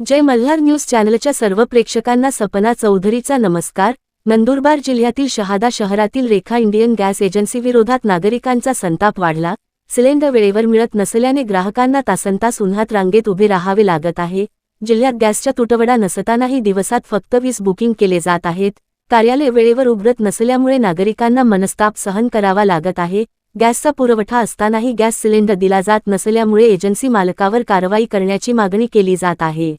जय Malhar news चॅनलच्या सर्व प्रेक्षकांना सपना चौधरीचा नमस्कार। नंदुरबार जिल्ह्यातील शहादा शहरातील रेखा इंडियन गॅस एजन्सी विरोधात नागरिकांचा संताप वाढला। सिलेंडर वेळेवर मिळत नसल्याने ग्राहकांना तासनतास उन्हात रांगेत उभे राहावे लागत आहे। जिल्ह्यात गॅसचा तुटवडा नसतानाही दिवसात फक्त 20 बुकिंग केले जात आहेत। कार्यालय वेळेवर उघडत नसल्यामुळे नागरिकांना मनस्ताप सहन करावा लागत आहे। गॅसचा पुरवठा असतानाही गॅस सिलेंडर दिला जात नसल्यामुळे एजन्सी मालकावर कारवाई करण्याची मागणी केली जात आहे।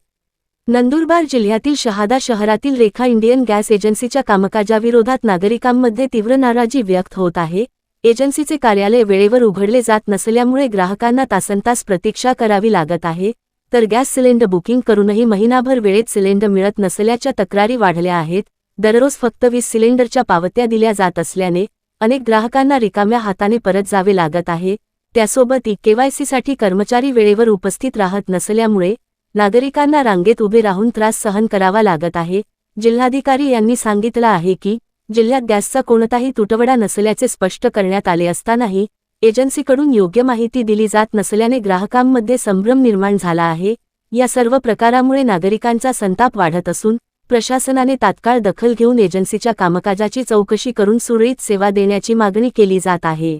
नंदुरबार जिल्ह्यातील शहादा शहरातील रेखा इंडियन गॅस एजन्सीच्या कामकाजाविरोधात नागरिकांमध्ये तीव्र नाराजी व्यक्त होत आहे। एजन्सीचे कार्यालय वेळेवर उघडले जात नसल्यामुळे ग्राहकांना तासनतास प्रतीक्षा करावी लागत आहे, तर गॅस सिलेंडर बुकिंग करूनही महिनाभर वेळेत सिलेंडर मिळत नसल्याच्या तक्रारी वाढल्या आहेत। दररोज फक्त 20 सिलेंडरच्या पावत्या दिल्या जात असल्याने अनेक ग्राहकांना रिकाम्या हाताने परत जावे लागत आहे। त्यासोबत केवायसीसाठी कर्मचारी वेळेवर उपस्थित राहत नसल्यामुळे नागरिकांना रांगेत उभे राहून त्रास सहन करावा लागत आहे। जिल्हाधिकारी यांनी सांगितलं आहे की जिल्ह्यात गॅसचा कोणताही तुटवडा नसल्याचे स्पष्ट करण्यात आले असतानाही एजन्सीकडून योग्य माहिती दिली जात नसल्याने ग्राहकांमध्ये संभ्रम निर्माण झाला आहे। या सर्व प्रकारामुळे नागरिकांचा संताप वाढत असून प्रशासनाने तात्काळ दखल घेऊन एजन्सीच्या कामकाजाची चौकशी करून सुरळीत सेवा देण्याची मागणी केली जात आहे।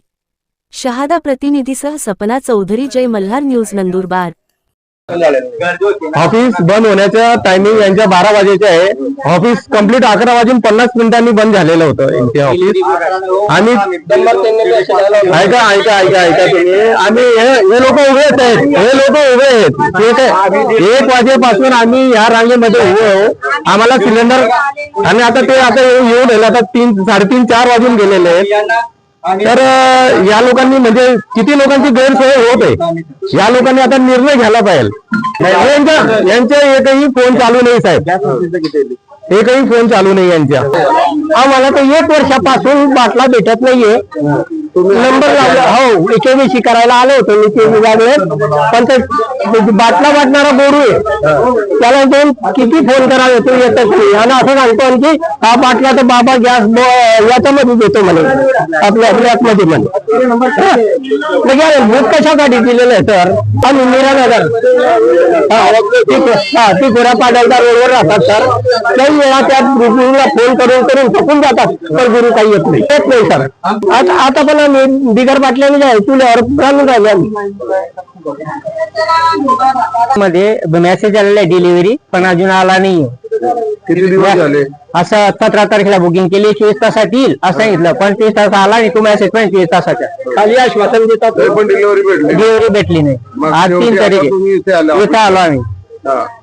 शहादा प्रतिनिधीसह सपना चौधरी, जय मल्हार न्यूज, नंदुरबार। ऑफिस बंद होण्याचा टायमिंग यांच्या 12 वाजेचे आहे। ऑफिस कंप्लीट 11 वाजून 50 मिनिटांनी बंद झालेलं होतं यांचे ऑफिस। आणि ऐका ऐका ऐका ऐका तुम्ही, आम्ही हे लोक उभे आहेत, हे लोक उभे आहेत, ठीक आहे। 1 वाजेपासून आम्ही या रांगेमध्ये उभे आहोत। आम्हाला सिलेंडर आणि आता येऊन राहिले, आता 3, 3:30, 4 वाजून गेलेले आहेत। तर या लोकांनी म्हणजे किती लोकांची गैरसोय होत आहे, या लोकांनी आता निर्णय घ्यायला पाहिजे। यांचे एकही फोन चालू नाही साहेब, एकही फोन चालू नाही यांच्या। आम्हाला तर 1 वर्षापासून बाटला भेटत नाहीये। नंबर लावला, हो केवायसी करायला आलो होतो मी, केवी लागले, पण ते बाटला वाटणारा बोरू आहे, त्याला दोन किती फोन करावे तो येतच नाही। आणि असं सांगतो की हा बाटला तर बाबा गॅस याच्यामध्ये देतो म्हणे, आपल्या फ्लॅटमध्ये म्हणे। बुक कशासाठी दिलेलं आहे तर आम्ही मीरानगर ती घोड्यापाड्याच्या रोडवर राहतात सर। काही वेळा त्या गुरुला फोन करून करून थकून जातात, तर गुरु काही येत नाही सर। आता पण आम्ही बिगर बाटल्याने जाय चुल्यावर घालून राहिले मध्ये मेसेज आलेला आहे डिलिव्हरी, पण अजून आला नाही। किती दिवस झाले? असं 17 तारखेला बुकिंग केली, 24 तासात येईल असं सांगितलं, पण 24 तास आला नाही। तो मेसेज पण 24 तासाच्या खाली आश्वासन देतात, पण डिलिव्हरी भेटली नाही। आज 3 तारीख इथे आलो आम्ही,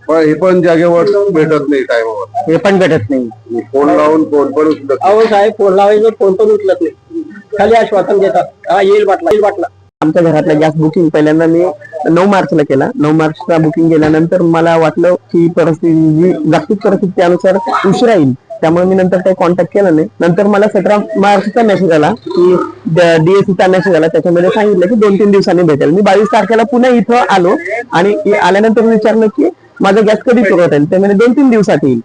हे पण जागेवर भेटत नाही, टाइमवर हे पण भेटत नाही। फोन लावून फोन पण उचलत नाही। अहो साहेब, फोन लावायचं, फोन पण उचलत नाही, खाली आश्वासन देतात, हा येईल बाटला, येईल बाटला। आमच्या घरातलं गॅस बुकिंग पहिल्यांदा मी 9 मार्चला केला। 9 मार्चला बुकिंग केल्यानंतर मला वाटलं की परिस्थिती, जागतिक परिस्थितीनुसार उशिरा येईल, त्यामुळे मी नंतर काही कॉन्टॅक्ट केला नाही। नंतर मला 17 मार्चचा मेसेज आला की DSCचा मेसेज आला, त्याच्यामध्ये सांगितलं की 2-3 दिवसांनी भेटेल। मी 22 तारखेला पुन्हा इथं आलो आणि आल्यानंतर विचारलं की माझा गॅस कधी पुरवत येईल, ते म्हणजे 2-3 दिवसात येईल।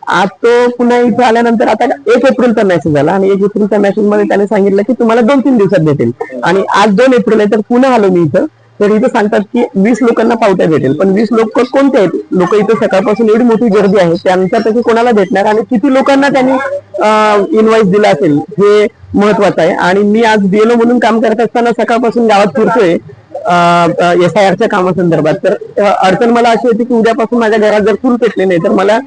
आज तो पुन्हा इथं आल्यानंतर आता 1 एप्रिलचा मेसेज आला आणि 1 एप्रिलच्या मेसेज मध्ये त्याने सांगितलं की तुम्हाला 2-3 दिवसात भेटेल। आणि आज 2 एप्रिल आहे, तर पुन्हा आलो मी इथं, तर इथं सांगतात की 20 लोकांना पावत्या भेटेल। पण 20 लोक कोणते आहेत? लोक इथं सकाळपासून एवढी मोठी गर्दी आहे, त्यांच्यापैकी कोणाला भेटणार आणि किती लोकांना त्यांनी इनवॉइस दिला असेल हे महत्वाचं आहे। आणि मी आज BLO म्हणून काम करत असताना सकाळपासून गावात फिरतोय SIRच्या कामासंदर्भात। तर अडचण मला अशी होती की उद्यापासून माझ्या घरात जर चूल पेटले नाही तर मला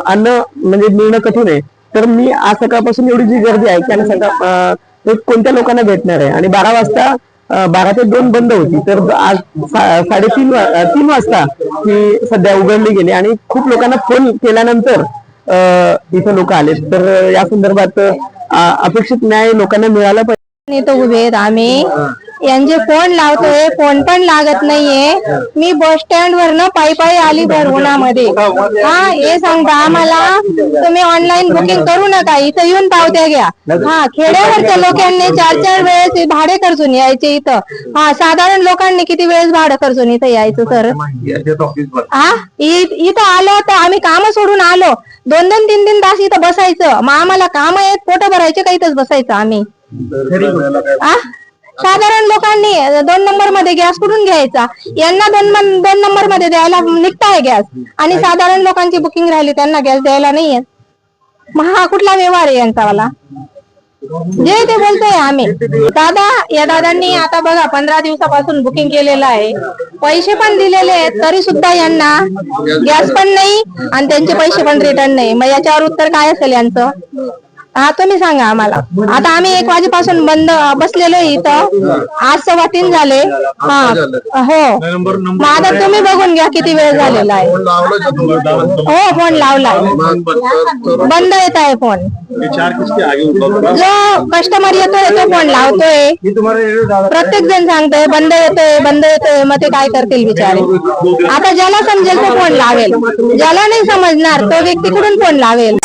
अन्न म्हणजे मिळणं कठीण आहे। तर मी आज सकाळपासून एवढी जी गर्दी आहे की सकाळ कोणत्या लोकांना भेटणार आहे। आणि 12 वाजता 12 ते 2 बंद होती, तर आज 3:30 वाजता ती सध्या उघडली गेली आणि खूप लोकांना फोन केल्यानंतर इथं लोक आले। तर या संदर्भात अपेक्षित न्याय लोकांना मिळाला पाहिजे। इथं उभे आहेत आम्ही, यांचे फोन लावतोय, फोन पण लागत नाहीये। मी बस स्टँड वरनं पायी आली भर उन्हामध्ये। हा, हे सांगता आम्हाला तुम्ही ऑनलाईन बुकिंग करू नका, इथं येऊन पावत्या घ्या। हा, खेड्यावरच्या लोकांनी 4-4 वेळेस भाडे खर्चून यायचे इथं। हा, साधारण लोकांनी किती वेळेस भाडं खर्चून इथं यायचं सर? हा, इथं आलो तर आम्ही काम सोडून आलो, 2-2, 3-3 तास इथं बसायचं। मग आम्हाला काम आहेत, पोट भरायचे का इथंच बसायचं आम्ही? साधारण लोकांनी 2 नंबर मध्ये गॅस कुठून घ्यायचा? यांना 2 नंबर मध्ये द्यायला निघताय गॅस, आणि साधारण लोकांची बुकिंग राहिली त्यांना गॅस द्यायला नाहीये. मग हा कुठला व्यवहार आहे यांचावाला? जे ते बोलतोय आम्ही. या दादांनी आता बघा 15 दिवसापासून बुकिंग केलेलं आहे, पैसे पण दिलेले आहेत, तरी सुद्धा यांना गॅस पण नाही आणि त्यांचे पैसे पण रिटर्न नाही. मग याच्यावर उत्तर काय असेल यांचं? हा तुम्ही सांगा आम्हाला. आता आम्ही 1 वाजेपासून बंद बसलेलो इथं, आज 3:15 झाले. हा हो, मग आता तुम्ही बघून घ्या किती वेळ झालेला आहे. हो, फोन लावलाय, बंद येत आहे फोन. जो कस्टमर येतोय तो फोन लावतोय, प्रत्येक जण सांगतोय बंद येतोय बंद येतोय. मग ते काय करतील बिचारे? आता ज्याला समजेल तो फोन लावेल, ज्याला नाही समजणार तो व्यक्ती कुठून फोन लावेल?